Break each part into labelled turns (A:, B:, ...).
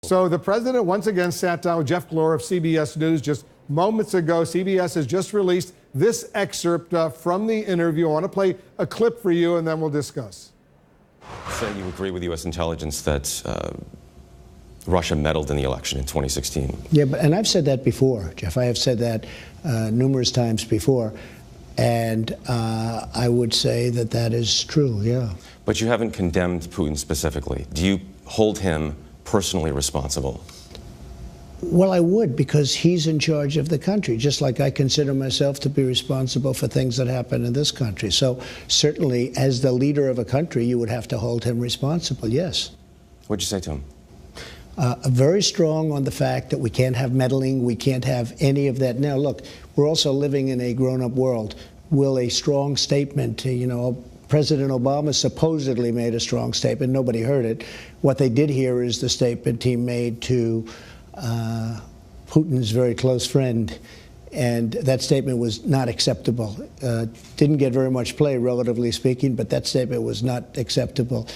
A: So the president once again sat down with Jeff Glor of CBS News just moments ago. CBS has just released this excerpt from the interview. I want to play a clip for you, and then we'll discuss.
B: So you agree with U.S. intelligence that Russia meddled in the election in 2016?
C: Yeah, and I've said that before, Jeff. I have said that numerous times before. And I would say that that is true, yeah.
B: But you haven't condemned Putin specifically. Do you hold him personally responsible?
C: Well, I would, because he's in charge of the country, just like I consider myself to be responsible for things that happen in this country. So certainly, as the leader of a country, you would have to hold him responsible, yes.
B: What'd you say to him?
C: Very strong on the fact that we can't have meddling, we can't have any of that. Now, look, we're also living in a grown-up world. Will a strong statement, President Obama supposedly made a strong statement. Nobody heard it. What they did hear is the statement he made to Putin's very close friend, and that statement was not acceptable. Didn't get very much play, relatively speaking, but that statement was not acceptable.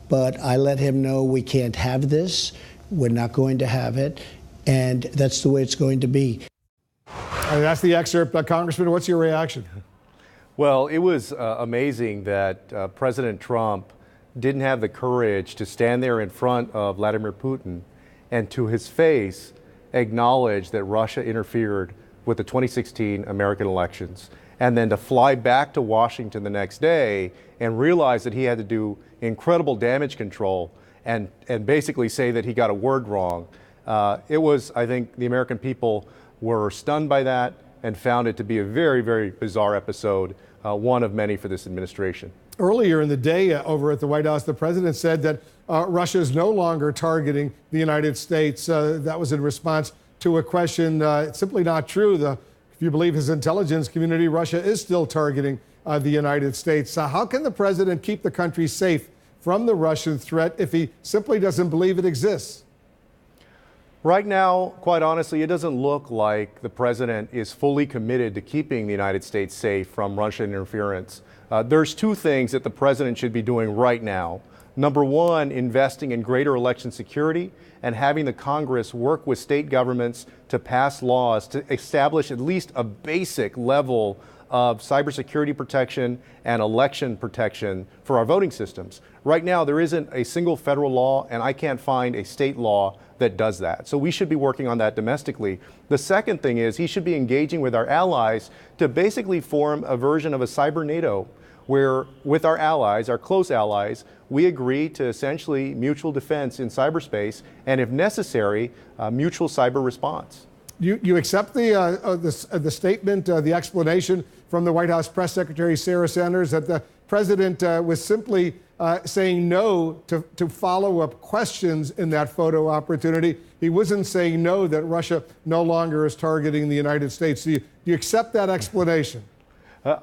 C: But I let him know we can't have this. We're not going to have it, and that's the way it's going to be.
A: And that's the excerpt. Congressman, what's your reaction?
D: Well, it was amazing that President Trump didn't have the courage to stand there in front of Vladimir Putin and to his face acknowledge that Russia interfered with the 2016 American elections, and then to fly back to Washington the next day and realize that he had to do incredible damage control and basically say that he got a word wrong. It was, I think, the American people were stunned by that and found it to be a very, very bizarre episode, one of many for this administration.
A: Earlier in the day over at the White House, the president said that Russia is no longer targeting the United States. That was in response to a question. It's simply not true. If you believe his intelligence community, Russia is still targeting the United States. How can the president keep the country safe from the Russian threat if he simply doesn't believe it exists?
D: Right now, quite honestly, it doesn't look like the president is fully committed to keeping the United States safe from Russian interference. There's two things that the president should be doing right now. Number one, investing in greater election security and having the Congress work with state governments to pass laws to establish at least a basic level of cybersecurity protection and election protection for our voting systems. Right now, there isn't a single federal law, and I can't find a state law that does that. So we should be working on that domestically. The second thing is he should be engaging with our allies to basically form a version of a cyber NATO, where with our allies, our close allies, we agree to essentially mutual defense in cyberspace, and if necessary, mutual cyber response.
A: You accept the statement, the explanation from the White House press secretary, Sarah Sanders, that the president was simply saying no to follow-up questions in that photo opportunity. He wasn't saying no, that Russia no longer is targeting the United States. Do you accept that explanation?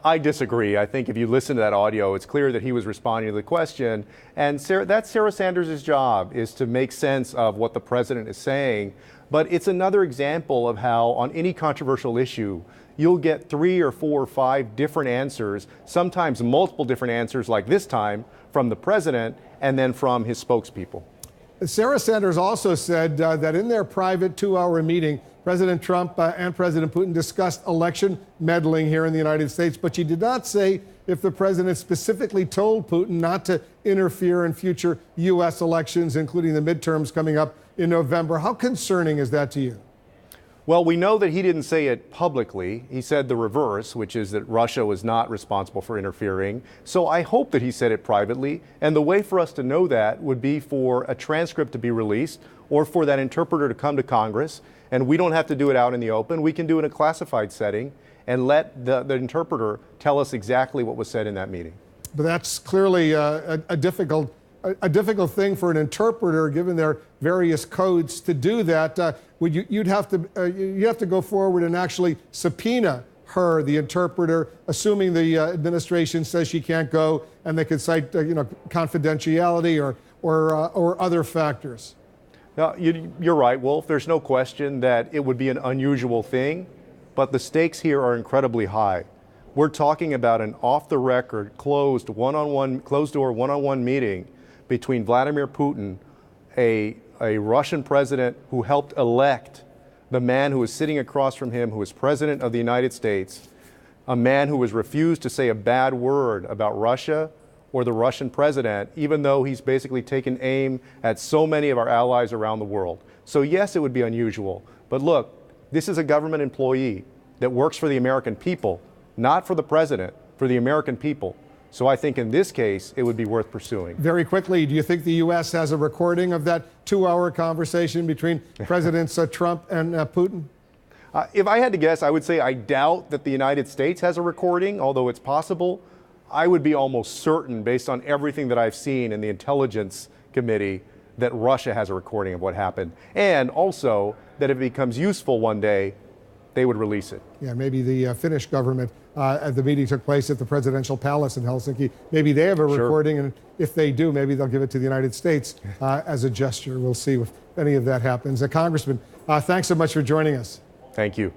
D: I disagree. I think if you listen to that audio, it's clear that he was responding to the question. And that's Sarah Sanders' job, is to make sense of what the president is saying. But it's another example of how on any controversial issue, you'll get 3 or 4 or 5 different answers, sometimes multiple different answers like this time from the president and then from his spokespeople.
A: Sarah Sanders also said that in their private 2-hour meeting, President Trump and President Putin discussed election meddling here in the United States, but she did not say if the president specifically told Putin not to interfere in future U.S. elections, including the midterms coming up in November. How concerning is that to you?
D: Well, we know that he didn't say it publicly. He said the reverse, which is that Russia was not responsible for interfering. So I hope that he said it privately. And the way for us to know that would be for a transcript to be released or for that interpreter to come to Congress. And we don't have to do it out in the open. We can do it in a classified setting and let the interpreter tell us exactly what was said in that meeting.
A: But that's clearly a difficult thing for an interpreter, given their various codes, to do that. You'd have to go forward and actually subpoena her, the interpreter, assuming the administration says she can't go, and they could cite confidentiality or other factors.
D: Now, you're right, Wolf. There's no question that it would be an unusual thing, but the stakes here are incredibly high. We're talking about an off-the-record, closed door, one-on-one meeting between Vladimir Putin, a a Russian president who helped elect the man who was sitting across from him, who was president of the United States, a man who was refused to say a bad word about Russia or the Russian president, even though he's basically taken aim at so many of our allies around the world. So yes, it would be unusual. But look, this is a government employee that works for the American people, not for the president, for the American people. So I think in this case, it would be worth pursuing.
A: Very quickly, do you think the U.S. has a recording of that 2-hour conversation between Presidents Trump and Putin?
D: If I had to guess, I would say I doubt that the United States has a recording, although it's possible. I would be almost certain, based on everything that I've seen in the Intelligence Committee, that Russia has a recording of what happened. And also that if it becomes useful one day, they would release it.
A: Yeah, maybe the Finnish government, the meeting took place at the presidential palace in Helsinki. Maybe they have a recording, and if they do, maybe they'll give it to the United States as a gesture. We'll see if any of that happens. Congressman, thanks so much for joining us.
D: Thank you.